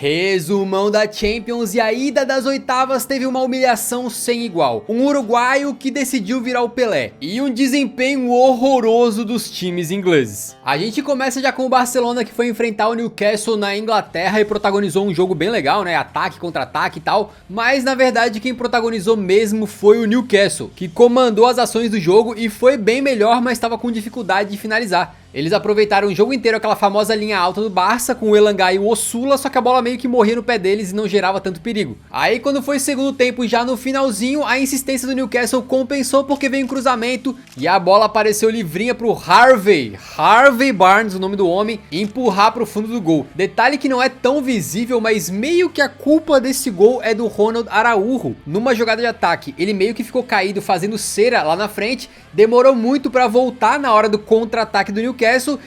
Resumão da Champions, e a ida das oitavas teve uma humilhação sem igual. Um uruguaio que decidiu virar o Pelé e um desempenho horroroso dos times ingleses. A gente começa já com o Barcelona, que foi enfrentar o Newcastle na Inglaterra e protagonizou um jogo bem legal, né? Ataque, contra-ataque e tal. Mas na verdade quem protagonizou mesmo foi o Newcastle, que comandou as ações do jogo e foi bem melhor, mas estava com dificuldade de finalizar. Eles aproveitaram o jogo inteiro aquela famosa linha alta do Barça com o Elanga e o Osula, só que a bola meio que morria no pé deles e não gerava tanto perigo. Aí quando foi segundo tempo, já no finalzinho, a insistência do Newcastle compensou porque veio um cruzamento e a bola apareceu livrinha pro Harvey Barnes, o nome do homem, empurrar pro fundo do gol. Detalhe que não é tão visível, mas meio que a culpa desse gol é do Ronald Araújo. Numa jogada de ataque, ele meio que ficou caído fazendo cera lá na frente, demorou muito pra voltar na hora do contra-ataque do Newcastle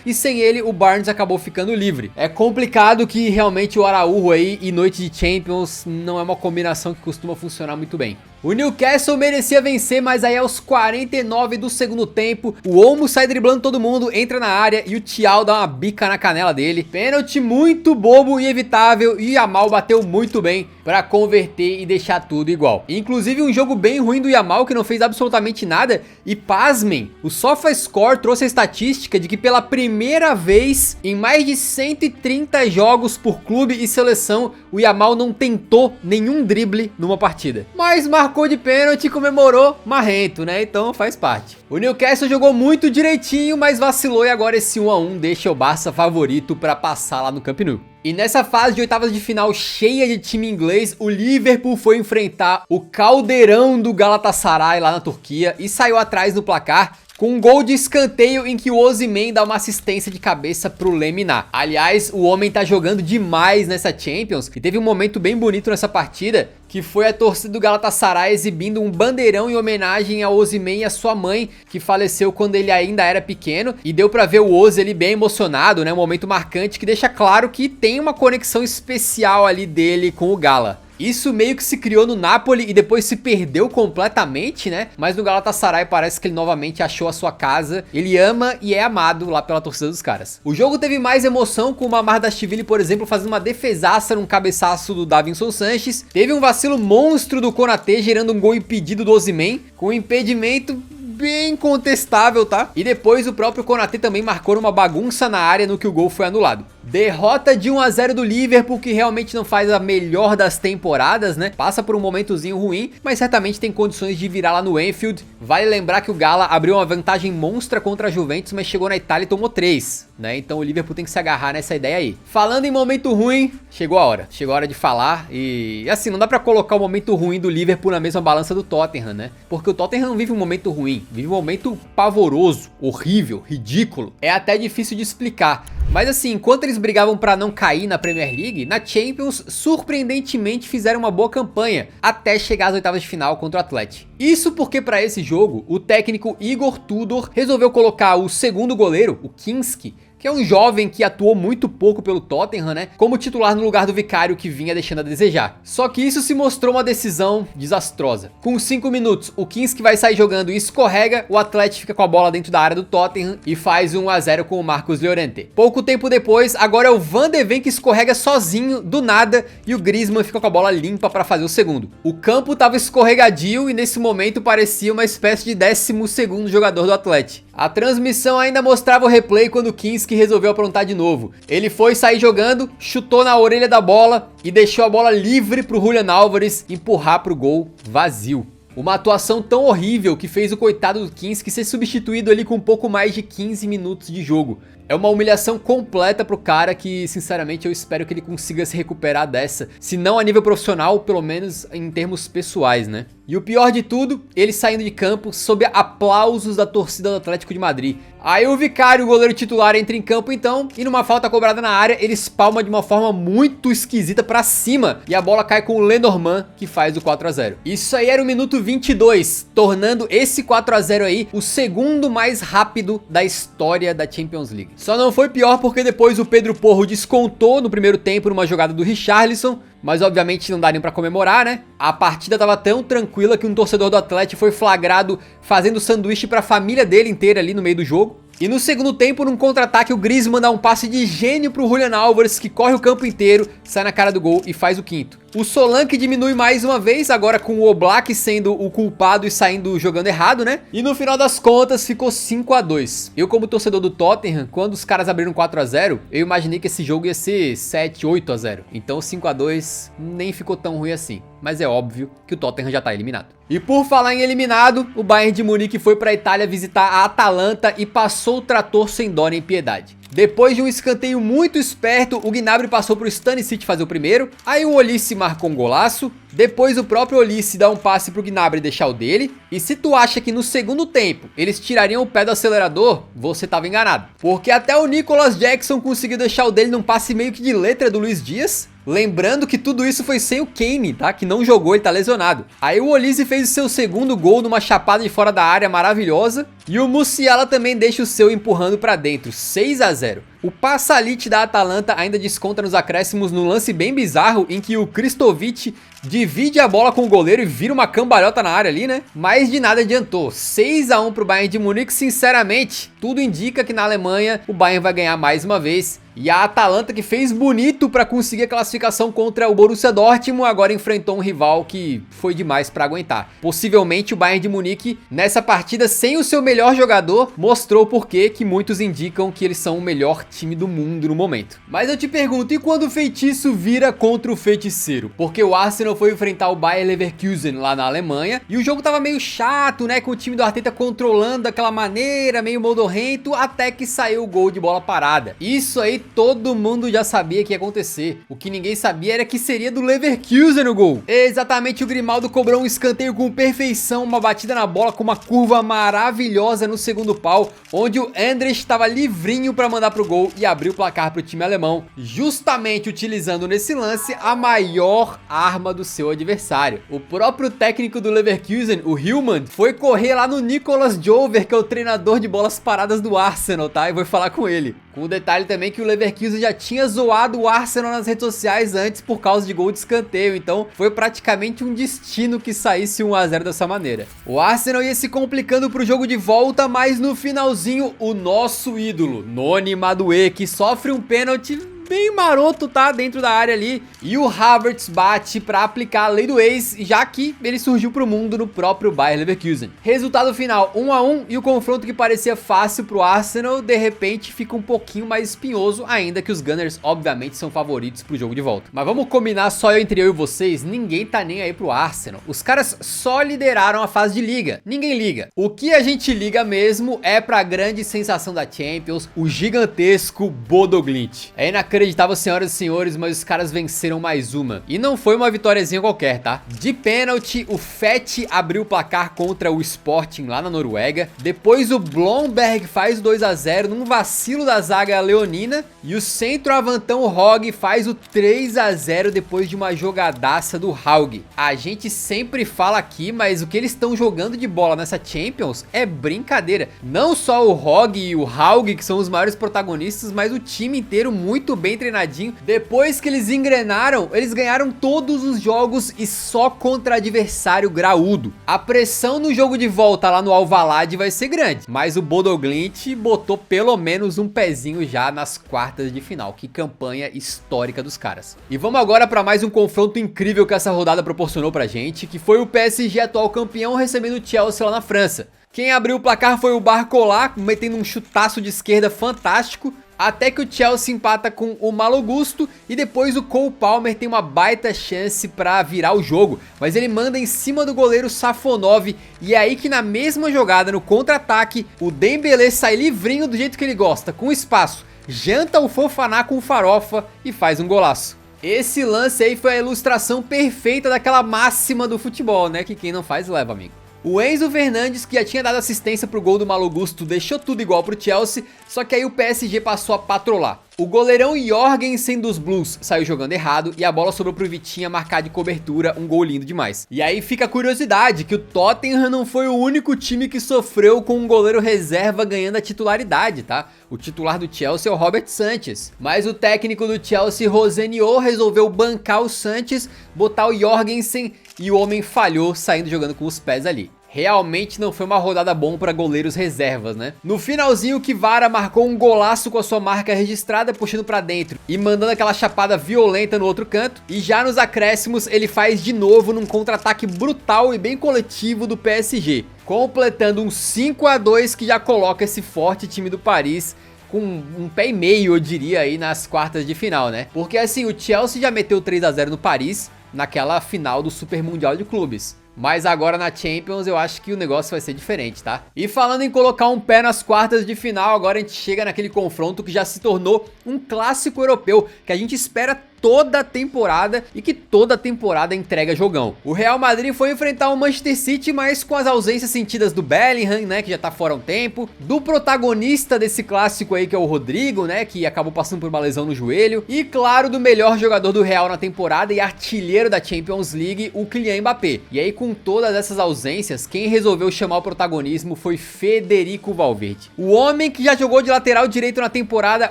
e sem ele o Barnes acabou ficando livre. É complicado que realmente o Araújo aí e noite de Champions não é uma combinação que costuma funcionar muito bem. O Newcastle merecia vencer, mas aí aos 49 do segundo tempo, o Olmo sai driblando todo mundo, entra na área e o Thiaw dá uma bica na canela dele. Pênalti muito bobo e evitável, e o Yamal bateu muito bem pra converter e deixar tudo igual. Inclusive um jogo bem ruim do Yamal, que não fez absolutamente nada, e pasmem, o SofaScore trouxe a estatística de que pela primeira vez em mais de 130 jogos por clube e seleção, o Yamal não tentou nenhum drible numa partida. Mas marcou de pênalti e comemorou marrento, né? Então faz parte. O Newcastle jogou muito direitinho, mas vacilou e agora esse 1 a 1 deixa o Barça favorito para passar lá no Camp Nou. E nessa fase de oitavas de final cheia de time inglês, o Liverpool foi enfrentar o caldeirão do Galatasaray lá na Turquia e saiu atrás no placar com um gol de escanteio em que o Osimhen dá uma assistência de cabeça pro Lemina. Aliás, o homem tá jogando demais nessa Champions e teve um momento bem bonito nessa partida, que foi a torcida do Galatasaray exibindo um bandeirão em homenagem ao Osimhen e a sua mãe, que faleceu quando ele ainda era pequeno, e deu pra ver o Ozi ali bem emocionado, né? Um momento marcante que deixa claro que tem uma conexão especial ali dele com o Gala. Isso meio que se criou no Napoli e depois se perdeu completamente, né? Mas no Galatasaray parece que ele novamente achou a sua casa. Ele ama e é amado lá pela torcida dos caras. O jogo teve mais emoção com o Mamardashvili, por exemplo, fazendo uma defesaça num cabeçaço do Davinson Sanches. Teve um vacilo monstro do Konaté, gerando um gol impedido do Osimhen, com um impedimento bem contestável, tá? E depois o próprio Konaté também marcou uma bagunça na área no que o gol foi anulado. Derrota de 1 a 0 do Liverpool, que realmente não faz a melhor das temporadas, né? Passa por um momentozinho ruim, mas certamente tem condições de virar lá no Anfield. Vale lembrar que o Gala abriu uma vantagem monstra contra a Juventus, mas chegou na Itália e tomou 3, né? Então o Liverpool tem que se agarrar nessa ideia aí. Falando em momento ruim, chegou a hora. Chegou a hora de falar e assim, não dá pra colocar o momento ruim do Liverpool na mesma balança do Tottenham, né? Porque o Tottenham não vive um momento ruim, vive um momento pavoroso, horrível, ridículo. É até difícil de explicar. Mas assim, enquanto eles brigavam pra não cair na Premier League, na Champions, surpreendentemente fizeram uma boa campanha, até chegar às oitavas de final contra o Athletic. Isso porque pra esse jogo, o técnico Igor Tudor resolveu colocar o segundo goleiro, o Kinski, que é um jovem que atuou muito pouco pelo Tottenham, né, como titular no lugar do Vicário, que vinha deixando a desejar. Só que isso se mostrou uma decisão desastrosa. Com 5 minutos, o Kinski vai sair jogando e escorrega, o Athletic fica com a bola dentro da área do Tottenham e faz 1 a 0 com o Marcos Llorente. Pouco tempo depois, agora é o Van de Ven que escorrega sozinho, do nada, e o Griezmann fica com a bola limpa para fazer o segundo. O campo tava escorregadio e nesse momento parecia uma espécie de 12º jogador do Athletic. A transmissão ainda mostrava o replay quando o Kinski resolveu aprontar de novo. Ele foi sair jogando, chutou na orelha da bola e deixou a bola livre pro Julian Álvares empurrar pro gol vazio. Uma atuação tão horrível que fez o coitado do Kinski ser substituído ali com um pouco mais de 15 minutos de jogo. É uma humilhação completa pro cara que, sinceramente, eu espero que ele consiga se recuperar dessa. Se não a nível profissional, pelo menos em termos pessoais, né? E o pior de tudo, ele saindo de campo sob aplausos da torcida do Atlético de Madrid. Aí o Vicário, o goleiro titular, entra em campo então, e numa falta cobrada na área, ele espalma de uma forma muito esquisita pra cima, e a bola cai com o Lenormand, que faz o 4 a 0. Isso aí era o minuto 22, tornando esse 4 a 0 aí o segundo mais rápido da história da Champions League. Só não foi pior porque depois o Pedro Porro descontou no primeiro tempo numa jogada do Richarlison, mas obviamente não dá nem pra comemorar, né? A partida tava tão tranquila que um torcedor do Atlético foi flagrado fazendo sanduíche pra família dele inteira ali no meio do jogo. E no segundo tempo, num contra-ataque, o Griezmann dá um passe de gênio pro Julian Álvares, que corre o campo inteiro, sai na cara do gol e faz o quinto. O Solanke diminui mais uma vez, agora com o Oblak sendo o culpado e saindo jogando errado, né? E no final das contas ficou 5 a 2. Eu, como torcedor do Tottenham, quando os caras abriram 4 a 0, eu imaginei que esse jogo ia ser 7, 8 a 0. Então 5 a 2 nem ficou tão ruim assim. Mas é óbvio que o Tottenham já tá eliminado. E por falar em eliminado, o Bayern de Munique foi pra Itália visitar a Atalanta e passou o trator sem dó nem piedade. Depois de um escanteio muito esperto, o Gnabry passou pro Stanisic fazer o primeiro, aí o Olise marcou um golaço, depois o próprio Olise dá um passe pro Gnabry deixar o dele, e se tu acha que no segundo tempo eles tirariam o pé do acelerador, você tava enganado. Porque até o Nicolas Jackson conseguiu deixar o dele num passe meio que de letra do Luiz Dias, lembrando que tudo isso foi sem o Kane, tá? Que não jogou, ele tá lesionado. Aí o Olise fez o seu segundo gol numa chapada de fora da área maravilhosa. E o Musiala também deixa o seu empurrando pra dentro, 6 a 0. O Passalit da Atalanta ainda desconta nos acréscimos num lance bem bizarro em que o Kristovic divide a bola com o goleiro e vira uma cambalhota na área ali, né? Mas de nada adiantou. 6 a 1 pro Bayern de Munique, sinceramente, tudo indica que na Alemanha o Bayern vai ganhar mais uma vez. E a Atalanta, que fez bonito para conseguir a classificação contra o Borussia Dortmund, agora enfrentou um rival que foi demais para aguentar. Possivelmente o Bayern de Munique, nessa partida sem o seu melhor jogador, mostrou por que muitos indicam que eles são o melhor time do mundo no momento. Mas eu te pergunto, e quando o feitiço vira contra o feiticeiro? Porque o Arsenal foi enfrentar o Bayer Leverkusen lá na Alemanha, e o jogo tava meio chato, né, com o time do Arteta controlando daquela maneira, meio modorrento, até que saiu o gol de bola parada. Isso aí todo mundo já sabia que ia acontecer. O que ninguém sabia era que seria do Leverkusen o gol. Exatamente, o Grimaldo cobrou um escanteio com perfeição, uma batida na bola com uma curva maravilhosa no segundo pau, onde o Endres estava livrinho para mandar pro gol e abrir o placar pro time alemão, justamente utilizando nesse lance a maior arma do seu adversário. O próprio técnico do Leverkusen, o Hillman, foi correr lá no Nicolas Jover, que é o treinador de bolas paradas do Arsenal, tá? E vou falar com ele. Com o detalhe também que o Leverkusen já tinha zoado o Arsenal nas redes sociais antes por causa de gol de escanteio, então foi praticamente um destino que saísse 1 a 0 dessa maneira. O Arsenal ia se complicando pro jogo de volta, mas no finalzinho o nosso ídolo, Noni Madueke, que sofre um pênalti bem maroto, tá? Dentro da área ali. E o Havertz bate pra aplicar a lei do ex, já que ele surgiu pro mundo no próprio Bayer Leverkusen. Resultado final, 1 a 1, e o confronto que parecia fácil pro Arsenal, de repente fica um pouquinho mais espinhoso, ainda que os Gunners obviamente são favoritos pro jogo de volta. Mas vamos combinar, só entre eu e vocês, ninguém tá nem aí pro Arsenal. Os caras só lideraram a fase de liga, ninguém liga. O que a gente liga mesmo é pra grande sensação da Champions, o gigantesco Bodo Glimt. É inacreditável, senhoras e senhores, mas os caras venceram mais uma. E não foi uma vitóriazinha qualquer, tá? De pênalti, o Fett abriu o placar contra o Sporting lá na Noruega. Depois o Blomberg faz 2 a 0 num vacilo da zaga leonina. E o centroavantão Hogg faz o 3 a 0 depois de uma jogadaça do Haug. A gente sempre fala aqui, mas o que eles estão jogando de bola nessa Champions é brincadeira. Não só o Hogg e o Haug, que são os maiores protagonistas, mas o time inteiro muito bem treinadinho. Depois que eles engrenaram, eles ganharam todos os jogos e só contra adversário graúdo. A pressão no jogo de volta lá no Alvalade vai ser grande, mas o Bodo Glimt botou pelo menos um pezinho já nas quartas de final. Que campanha histórica dos caras. E vamos agora para mais um confronto incrível que essa rodada proporcionou pra gente, que foi o PSG, atual campeão, recebendo o Chelsea lá na França. Quem abriu o placar foi o Barcola, metendo um chutaço de esquerda fantástico, até que o Chelsea empata com o Malo Gusto e depois o Cole Palmer tem uma baita chance pra virar o jogo, mas ele manda em cima do goleiro Safonov, e é aí que na mesma jogada, no contra-ataque, o Dembélé sai livrinho do jeito que ele gosta, com espaço, janta o Fofaná com farofa e faz um golaço. Esse lance aí foi a ilustração perfeita daquela máxima do futebol, né, que quem não faz leva, amigo. O Enzo Fernandes, que já tinha dado assistência pro gol do Malo Gusto, deixou tudo igual pro Chelsea, só que aí o PSG passou a patrolar. O goleirão Jorgensen dos Blues saiu jogando errado e a bola sobrou pro Vitinha marcar de cobertura, um gol lindo demais. E aí fica a curiosidade que o Tottenham não foi o único time que sofreu com um goleiro reserva ganhando a titularidade, tá? O titular do Chelsea é o Robert Sanchez, mas o técnico do Chelsea, Rosenio, resolveu bancar o Sanchez, botar o Jorgensen e o homem falhou saindo jogando com os pés ali. Realmente não foi uma rodada bom para goleiros reservas, né? No finalzinho, o Kvara marcou um golaço com a sua marca registrada, puxando para dentro e mandando aquela chapada violenta no outro canto. E já nos acréscimos, ele faz de novo num contra-ataque brutal e bem coletivo do PSG, completando um 5-2 que já coloca esse forte time do Paris com um pé e meio, eu diria, aí nas quartas de final, né? Porque assim, o Chelsea já meteu 3-0 no Paris naquela final do Super Mundial de Clubes. Mas agora na Champions eu acho que o negócio vai ser diferente, tá? E falando em colocar um pé nas quartas de final, agora a gente chega naquele confronto que já se tornou um clássico europeu, que a gente espera toda a temporada e que toda a temporada entrega jogão. O Real Madrid foi enfrentar o Manchester City, mas com as ausências sentidas do Bellingham, né, que já tá fora há um tempo, do protagonista desse clássico aí, que é o Rodrigo, né, que acabou passando por uma lesão no joelho, e claro, do melhor jogador do Real na temporada e artilheiro da Champions League, o Kylian Mbappé. E aí, com todas essas ausências, quem resolveu chamar o protagonismo foi Federico Valverde. O homem que já jogou de lateral direito na temporada,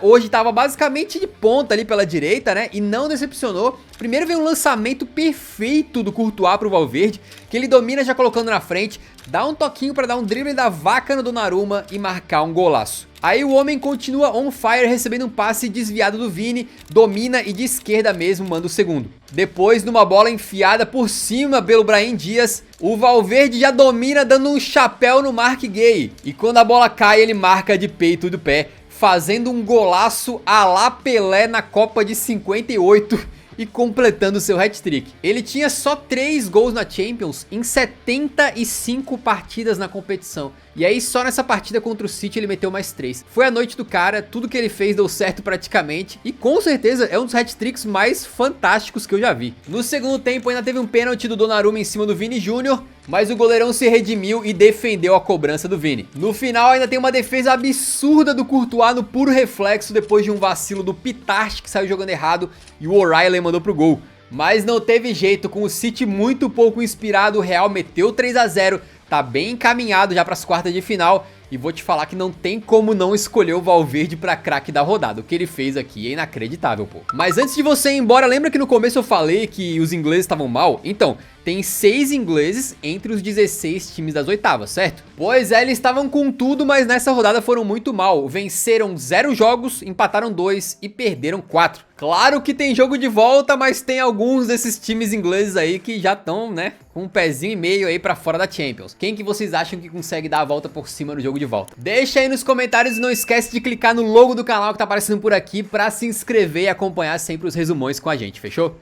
hoje tava basicamente de ponta ali pela direita, né, e não decepcionou. Primeiro veio um lançamento perfeito do Courtois pro Valverde, que ele domina já colocando na frente, dá um toquinho para dar um drible da vaca no Donnarumma e marcar um golaço. Aí o homem continua on fire, recebendo um passe desviado do Vini, domina e de esquerda mesmo manda o segundo. Depois, numa bola enfiada por cima pelo Brahim Dias, o Valverde já domina dando um chapéu no Mark Gay. E quando a bola cai, ele marca de peito do pé, fazendo um golaço à la Pelé na Copa de 58 e completando seu hat-trick. Ele tinha só 3 gols na Champions em 75 partidas na competição. E aí só nessa partida contra o City ele meteu mais 3. Foi a noite do cara, tudo que ele fez deu certo praticamente. E com certeza é um dos hat-tricks mais fantásticos que eu já vi. No segundo tempo ainda teve um pênalti do Donnarumma em cima do Vini Júnior, mas o goleirão se redimiu e defendeu a cobrança do Vini. No final ainda tem uma defesa absurda do Courtois no puro reflexo depois de um vacilo do Pitarch que saiu jogando errado e o O'Reilly mandou pro gol. Mas não teve jeito, com o City muito pouco inspirado, o Real meteu 3-0, tá bem encaminhado já para as quartas de final. E vou te falar que não tem como não escolher o Valverde pra craque da rodada. O que ele fez aqui é inacreditável, pô. Mas antes de você ir embora, lembra que no começo eu falei que os ingleses estavam mal? Então, tem 6 ingleses entre os 16 times das oitavas, certo? Pois é, eles estavam com tudo, mas nessa rodada foram muito mal. Venceram 0 jogos, empataram 2 e perderam 4. Claro que tem jogo de volta, mas tem alguns desses times ingleses aí que já estão, né, com um pezinho e meio aí pra fora da Champions. Quem que vocês acham que consegue dar a volta por cima no jogo de volta? Deixa aí nos comentários e não esquece de clicar no logo do canal que tá aparecendo por aqui pra se inscrever e acompanhar sempre os resumões com a gente, fechou?